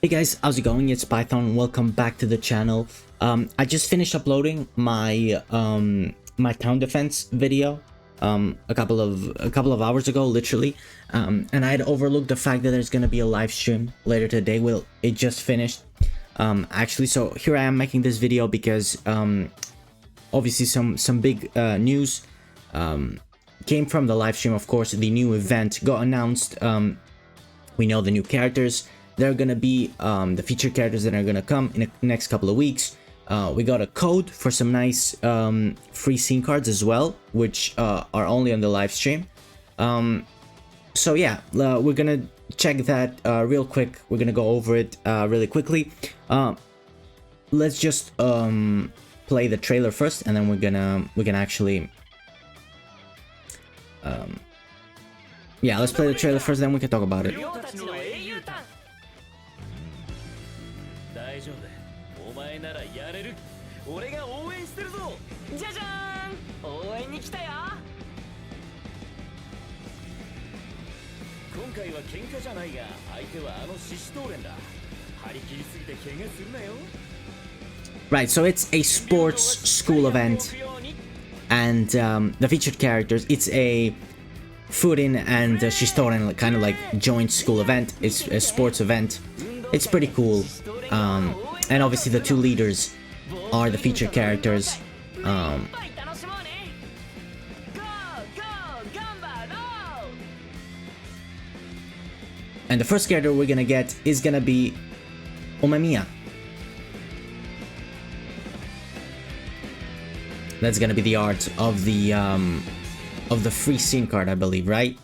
Hey guys, how's it going? It's Python. Welcome back to the channel. I just finished uploading my my town defense video a couple of hours ago, literally. And I had overlooked the fact that there's gonna be a live stream later today. Well, it just finished actually. So here I am making this video because obviously some big news came from the live stream. Of course, the new event got announced. We know the new characters. They're gonna be the featured characters that are gonna come in the next couple of weeks. We got a code for some nice free scene cards as well, which are only on the live stream. So yeah, we're gonna check that real quick. We're gonna go over it really quickly. Let's just play the trailer first, and then we're gonna actually yeah, let's play the trailer first, then we can talk about it. 大丈夫、お前ならやれる。俺が応援してるぞ。じゃじゃーん、応援に来たよ。今回は喧嘩じゃないが、相手はあのシシトーレンだ。張り切りすぎて怪我するなよ。 Right, so it's a sports school event, and the featured characters, it's a Furin and Shistoren kind of like joint school event. It's a sports event. It's pretty cool. And obviously the two leaders are the featured characters. And the first character we're gonna get is gonna be UMEMIYA. That's gonna be the art of the free scene card, I believe, right?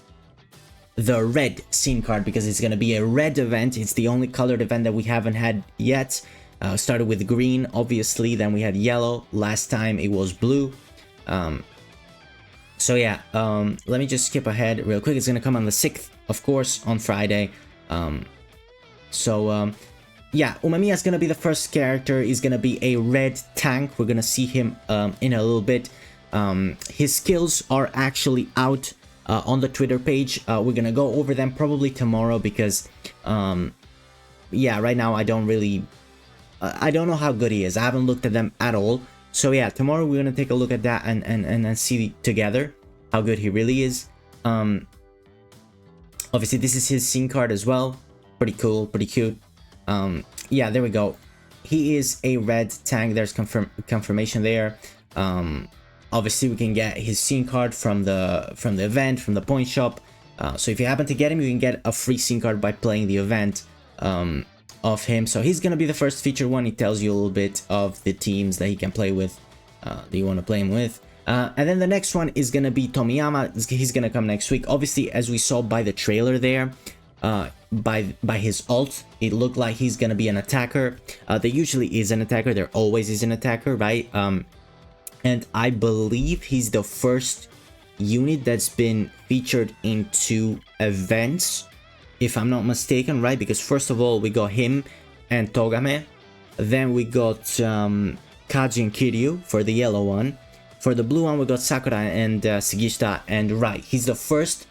The red scene card, because it's gonna be a red event. It's the only colored event that we haven't had yet. Started with green, obviously, then we had yellow. Last time it was blue. So yeah, let me just skip ahead real quick. It's gonna come on the 6th, of course, on Friday. Yeah, UMEMIYA is gonna be the first character. He's gonna be a red tank. We're gonna see him in a little bit. His skills are actually out on the Twitter page. We're gonna go over them probably tomorrow because yeah, right now I don't know how good he is. I haven't looked at them at all. So yeah, tomorrow we're gonna take a look at that and see together how good he really is. Obviously this is his scene card as well. Pretty cool, pretty cute. Yeah, there we go. He is a red tank. There's confirmation there. Obviously we can get his scene card from the event, from the point shop. So if you happen to get him, you can get a free scene card by playing the event of him. So he's gonna be the first featured one. He tells you a little bit of the teams that he can play with, that you want to play him with. And then the next one is gonna be Tomiyama. He's gonna come next week. Obviously, as we saw by the trailer there, by his ult, it looked like he's gonna be an attacker. There usually is an attacker. There always is an attacker, right? And I believe he's the first unit that's been featured in 2 events, if I'm not mistaken, right? Because first of all, we got him and Togame. Then we got Kaji and Kiryu for the yellow one. For the blue one, we got Sakura and Sigishita. And right, he's the first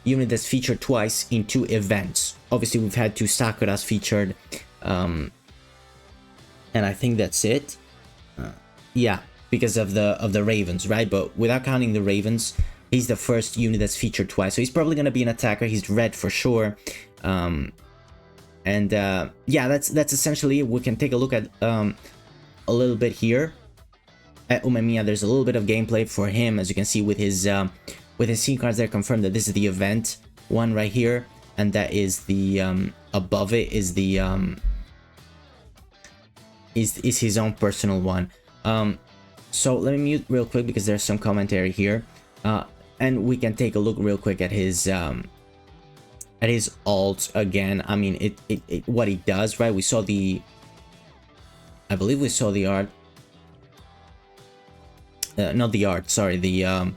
unit that's featured twice in 2 events. Obviously, we've had 2 Sakuras featured. And I think that's it. Yeah. Because of the Ravens, right? But without counting the Ravens, he's the first unit that's featured twice. So he's probably gonna be an attacker. He's red for sure. Yeah, that's essentially it. We can take a look at a little bit here at UMEMIYA. There's a little bit of gameplay for him, as you can see with his scene cards. They're confirmed that this is the event one right here, and that is the above it is the is his own personal one. So let me mute real quick because there's some commentary here, and we can take a look real quick at his ult again. I mean, it what he does, right? We saw I believe we saw the art, not the art, sorry, the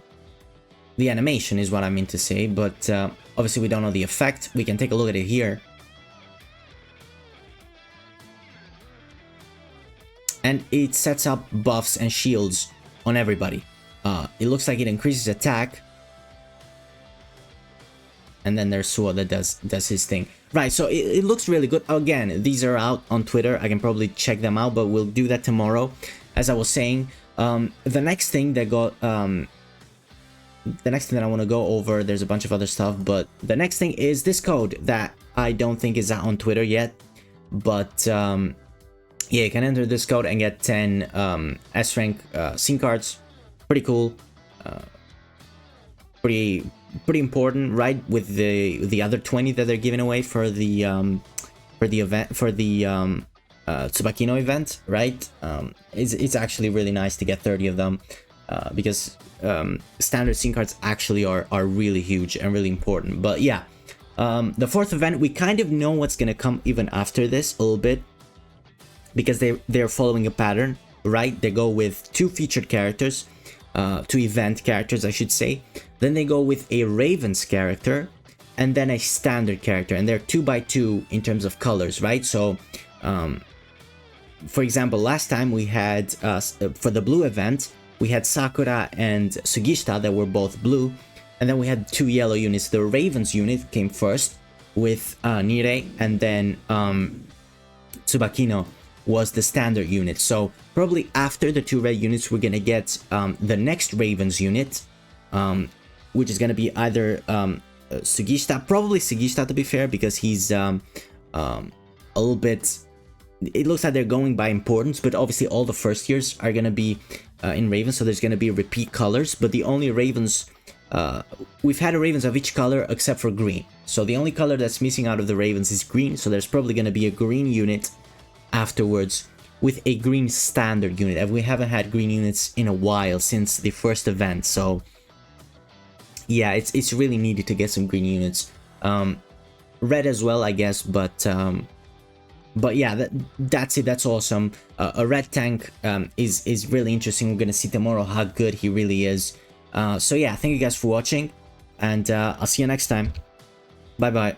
animation is what I mean to say, but obviously we don't know the effect. We can take a look at it here. And it sets up buffs and shields on everybody. It looks like it increases attack. and then there's Suo that does his thing. Right, so it looks really good. Again, these are out on Twitter. I can probably check them out, but we'll do that tomorrow. As I was saying, the next thing that I want to go over, there's a bunch of other stuff, but the next thing is this code that I don't think is out on Twitter yet, but yeah, you can enter this code and get 10 S rank scene cards. Pretty cool, pretty important, right? With the other 20 that they're giving away for the event, for the Tsubakino event, right? It's actually really nice to get 30 of them, because standard scene cards actually are really huge and really important. But yeah, the fourth event, we kind of know what's gonna come even after this a little bit, because they're following a pattern, right? They go with 2 featured characters, 2 event characters, I should say. Then they go with a Ravens character, and then a standard character, and they're 2x2 in terms of colors, right? So, for example, last time we had, for the blue event, we had Sakura and Sugishita that were both blue, and then we had 2 yellow units. The Ravens unit came first with Nire, and then Tsubakino was the standard unit. So probably after the 2 red units, we're gonna get the next Ravens unit, which is gonna be either Sugishita, probably Sugishita to be fair, because he's a little bit, it looks like they're going by importance, but obviously all the first years are gonna be in Ravens, so there's gonna be repeat colors, but the only Ravens, we've had a Ravens of each color except for green, so the only color that's missing out of the Ravens is green, so there's probably gonna be a green unit afterwards with a green standard unit, and we haven't had green units in a while since the first event, so yeah, it's really needed to get some green units. Red as well, I guess, but yeah, that's it. That's awesome. A red tank is really interesting. We're gonna see tomorrow how good he really is. So yeah, thank you guys for watching, and I'll see you next time. Bye bye.